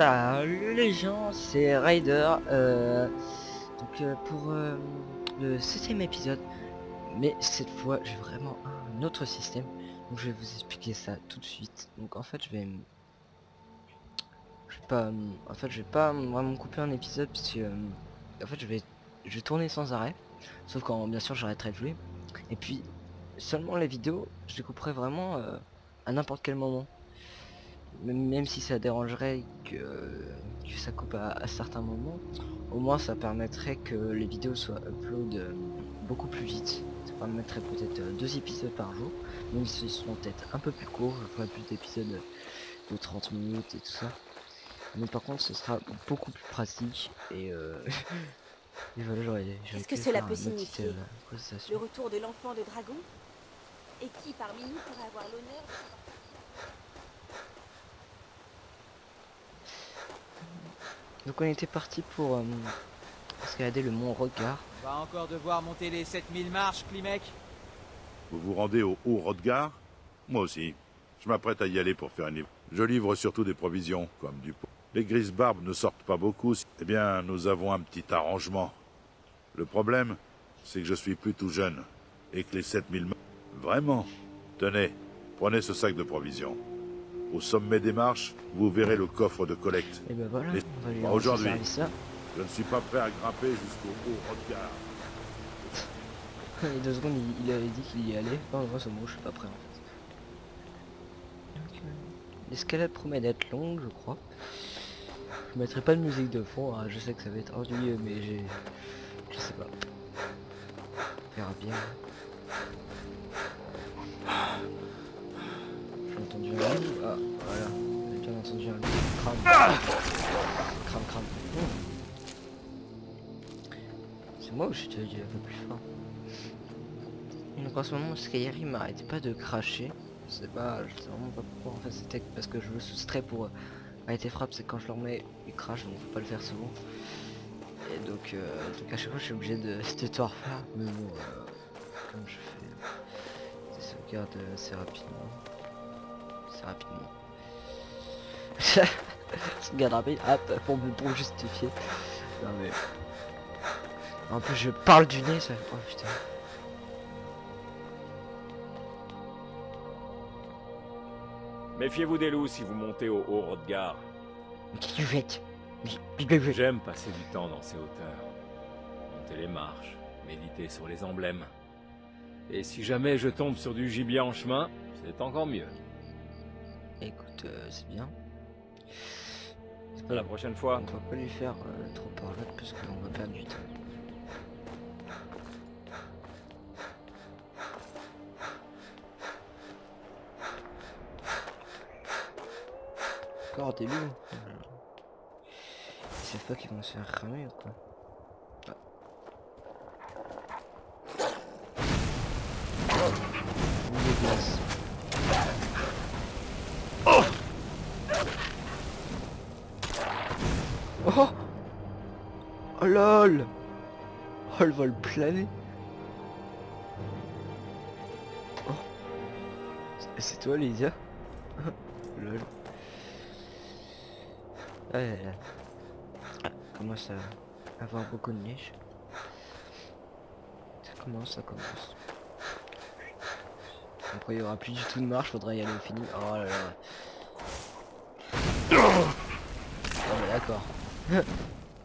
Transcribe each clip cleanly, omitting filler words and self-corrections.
Salut les gens, c'est Ryder, pour le 7ème épisode, mais cette fois j'ai vraiment un autre système, donc je vais vous expliquer ça tout de suite. Donc en fait je vais pas vraiment couper un épisode parce que en fait je vais tourner sans arrêt, sauf quand bien sûr j'arrêterai de jouer, et puis seulement les vidéos je les couperai vraiment à n'importe quel moment. Même si ça dérangerait que ça coupe à certains moments, au moins ça permettrait que les vidéos soient upload beaucoup plus vite. Ça permettrait peut-être 2 épisodes par jour, même s'ils seront peut-être un peu plus courts, je ferai plus d'épisodes de 30 minutes et tout ça. Mais par contre ce sera beaucoup plus pratique et voilà, j'aurais Qu'est-ce que pu cela faire peut une petite signifier? Le présentation. retour de l'enfant de dragon? Et qui parmi nous pourrait avoir l'honneur de... Donc on était parti pour escalader le mont Regard. On va encore devoir monter les 7000 marches, Klimek. Vous vous rendez au Haut-Rodgar? Moi aussi. Je m'apprête à y aller pour faire une livre. Je livre surtout des provisions, comme du pot. Les grises barbes ne sortent pas beaucoup. Eh bien, nous avons un petit arrangement. Le problème, c'est que je suis plus tout jeune. Et que les 7000 marches... Vraiment. Tenez, prenez ce sac de provisions. Au sommet des marches, vous verrez le coffre de collecte. Et ben voilà, Mais on va lui aujourd'hui, rendre ça. je ne suis pas prêt à grimper jusqu'au Haut-Rodgar. Il y a 2 secondes, il avait dit qu'il y allait. Non, moi c'est bon, je suis pas prêt en fait. L'escalade promet d'être longue, je crois. Je mettrai pas de musique de fond, hein. Je sais que ça va être ennuyeux, mais je sais pas. On verra bien. J'ai entendu un loup. Ah, voilà. J'ai bien entendu un loup. Crame. Crame, crame. C'est moi ou je te dis un peu plus fort? Donc en ce moment Skyrim m'arrête pas de cracher. Je sais vraiment pas pourquoi, en fait c'était parce que je le soustrais pour arrêter frappe, c'est quand je le remets il crache, donc faut pas le faire souvent. Et donc à chaque fois je suis obligé de tout refaire. Mais bon comme je fais des sauvegardes assez rapidement. C'est rapidement. Sauvegarde rapide, hop, pour justifier. Non mais. En plus je parle du nez ça. Oh putain. Méfiez-vous des loups si vous montez au Haut-Rodgar. Mais qu'est-ce que tu fais? J'aime passer du temps dans ces hauteurs. Monter les marches, méditer sur les emblèmes. Et si jamais je tombe sur du gibier en chemin, c'est encore mieux. Écoute, c'est bien. À la prochaine fois. On va pas lui faire trop parler parce qu'on va perdre du temps. Encore des loups. Ils savent pas qu'ils vont se faire cramer ou quoi. Des glaces. Oh, oh lol. Oh le vol plané. Oh. C'est toi Lydia. Lol. Ah, commence à avoir beaucoup de neige. Ça commence. Après il y aura plus du tout de marche, faudrait y aller au fini. Oh là là. Oh mais d'accord.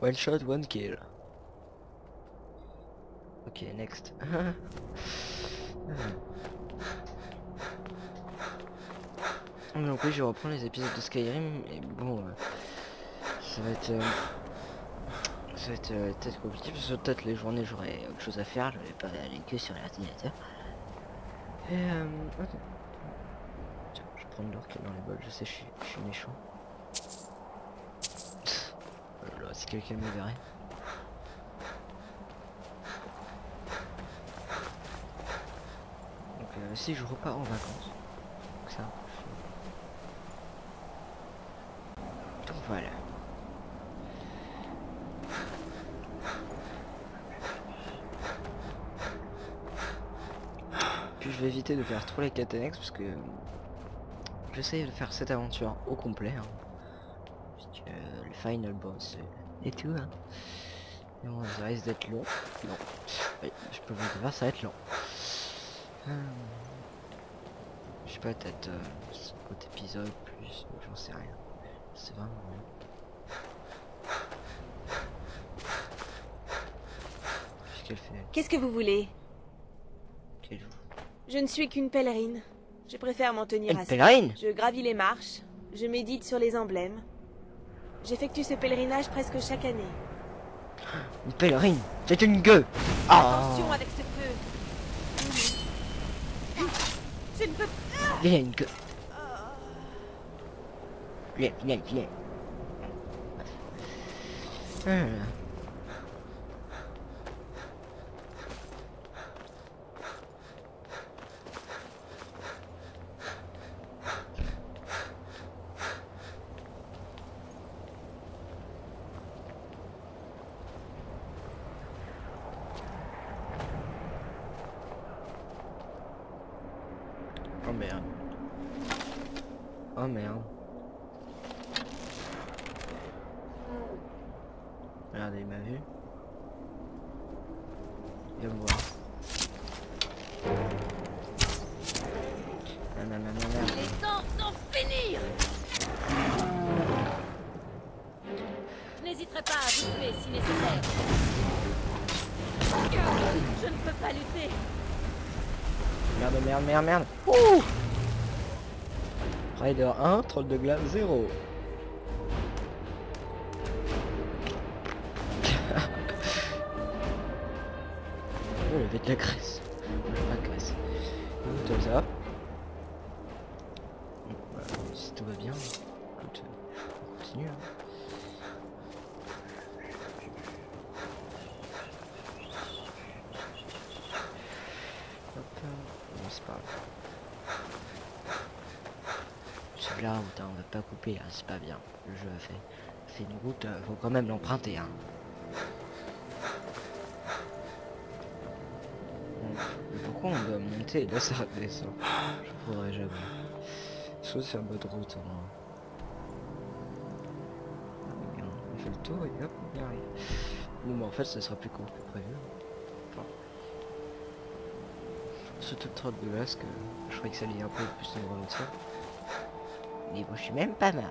One shot, one kill. Ok, next. Donc oui, je vais reprendre les épisodes de Skyrim et bon, ça va être peut-être compliqué parce que peut-être les journées j'aurai autre chose à faire, je vais pas aller que sur l'ordinateur. Et attends. Tiens, je vais prendre l'or qui est dans les bols, je sais je suis méchant. Oh là là, si quelqu'un me verrait. Donc si je repars en vacances. Donc ça. Donc voilà. Puis je vais éviter de faire trop les quêtes annexes parce que j'essaye de faire cette aventure au complet. Hein. puisque le final boss et tout, hein. Non, ça risque d'être long. Non. Oui, je peux vous dire, ça va être long. Je sais pas, peut-être 50 épisodes plus, j'en sais rien. C'est vraiment long. Qu'est-ce qu'elle fait? Qu'est-ce que vous voulez? Quelle joue? Je ne suis qu'une pèlerine. Je préfère m'en tenir Une à ça. pèlerine? Je gravis les marches, je médite sur les emblèmes. J'effectue ce pèlerinage presque chaque année. Une pèlerine? C'est une gueule! Attention avec ce feu. Je ne peux pas. Viens, une gueule! Viens, viens, viens! Oh merde. Oh merde. Regardez, il m'a vu. Il va me voir. Nanana. Il est temps d'en finir. Je n'hésiterai pas à vous tuer si nécessaire. Je ne peux pas lutter. Merde. Ouh! Rider 1, troll de glace 0. Oh, le bête de la graisse. Moi, je veux pas de graisse. Comme ça. Voilà, si tout va bien, écoute, on continue. Hein. Hop, c'est pas grave. C'est là, on va pas couper là, c'est pas bien. Le jeu a fait une route, faut quand même l'emprunter. Hein. Mais pourquoi on doit monter et là ça redescend? Je pourrais jamais. Soit c'est un mode route. Hein. On fait le tour et hop, on y arrive. Bon, mais en fait, ça sera plus court que prévu. Enfin, surtout le troll de glace que je croyais que ça allait un peu plus nous ralentir. Mais bon, je suis même pas marre.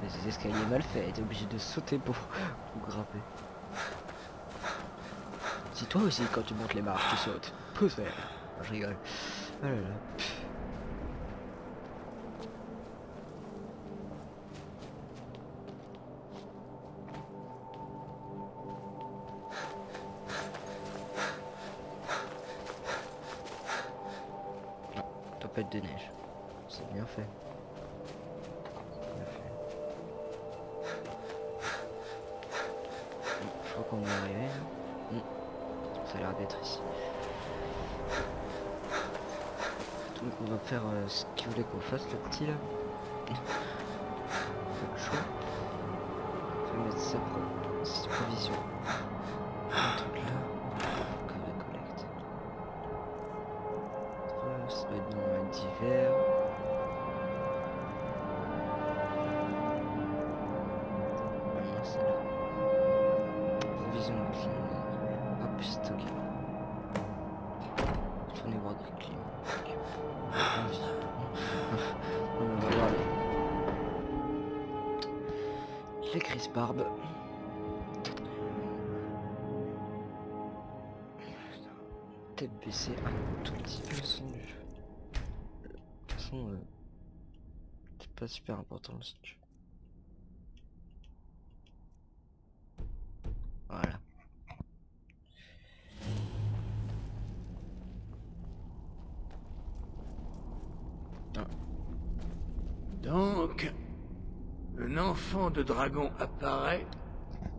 Les escaliers mal faits, t'es obligé de sauter pour grimper. Si toi aussi quand tu montes les marches tu sautes. Pousse faire. Je rigole. Oh là là. Non, tempête de neige. C'est bien fait. Je crois qu'on est arrivé. Ça a l'air d'être ici. Donc on va faire ce qu'il voulait qu'on fasse, le petit là. Pas chaud. Je vais mettre sa provision. Un truc là. Que de collecte. Ça doit être dans un divers. Vraiment c'est là. Provision de climat. Hop, stocké. Retournez voir des clims. On va voir les Chris Barbe. Tête baissée un tout petit peu le son du jeu. De toute façon, c'est pas super important le son du jeu. Voilà. Donc, un enfant de dragon apparaît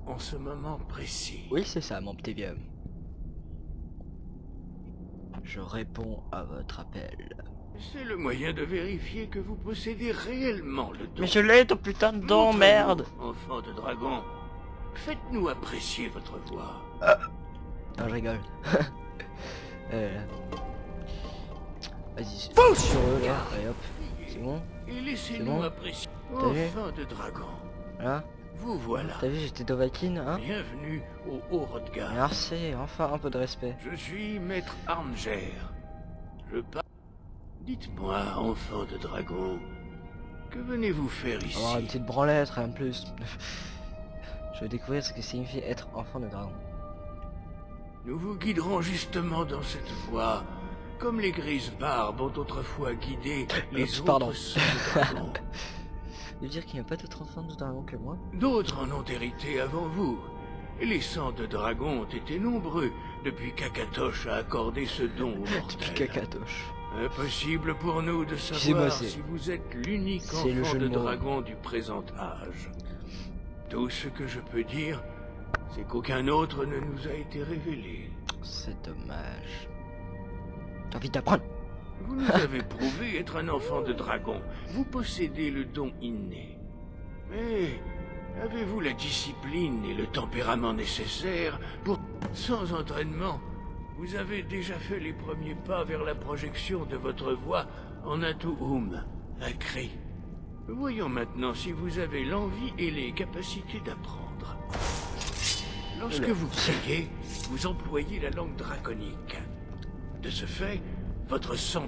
en ce moment précis. Oui, c'est ça, mon petit vieux. Je réponds à votre appel. C'est le moyen de vérifier que vous possédez réellement le don. Mais je l'ai ton putain de don, Montrez-vous, merde! enfant de dragon, Faites-nous apprécier votre voix. Non, je rigole. Vas-y, sur eux là, allez hop, c'est bon. Et laissez-nous bon apprécier. T'as vu Enfant de dragon. Là, Vous voilà. t'as vu, j'étais Dovahkiin, hein. Bienvenue au Haut-Rodgar. Merci, enfin un peu de respect. Je suis Maître Arnger. Je parle. Dites-moi, enfant de dragon, que venez-vous faire ici? Avoir une petite branlette, rien de plus. Je vais découvrir ce que signifie être enfant de dragon. Nous vous guiderons justement dans cette voie, comme les grises barbes ont autrefois guidé les Pardon. autres sons de dragon. De dire qu'il n'y a pas d'autres enfants de dragon que moi. D'autres en ont hérité avant vous. Et les sangs de dragon ont été nombreux depuis qu'Akatosh a accordé ce don aux Depuis mortels. Cacatoche. Impossible pour nous de Excusez-moi, savoir si vous êtes l'unique c'est le enfant jeu de de mots. dragon du présent âge. Tout ce que je peux dire, c'est qu'aucun autre ne nous a été révélé. C'est dommage. J'ai envie d'apprendre. Vous nous avez prouvé être un enfant de dragon. Vous possédez le don inné. Mais avez-vous la discipline et le tempérament nécessaires pour... Sans entraînement, vous avez déjà fait les premiers pas vers la projection de votre voix en Atuhum, à Kree. Voyons maintenant si vous avez l'envie et les capacités d'apprendre. Lorsque vous criez, vous employez la langue draconique. De ce fait, votre sang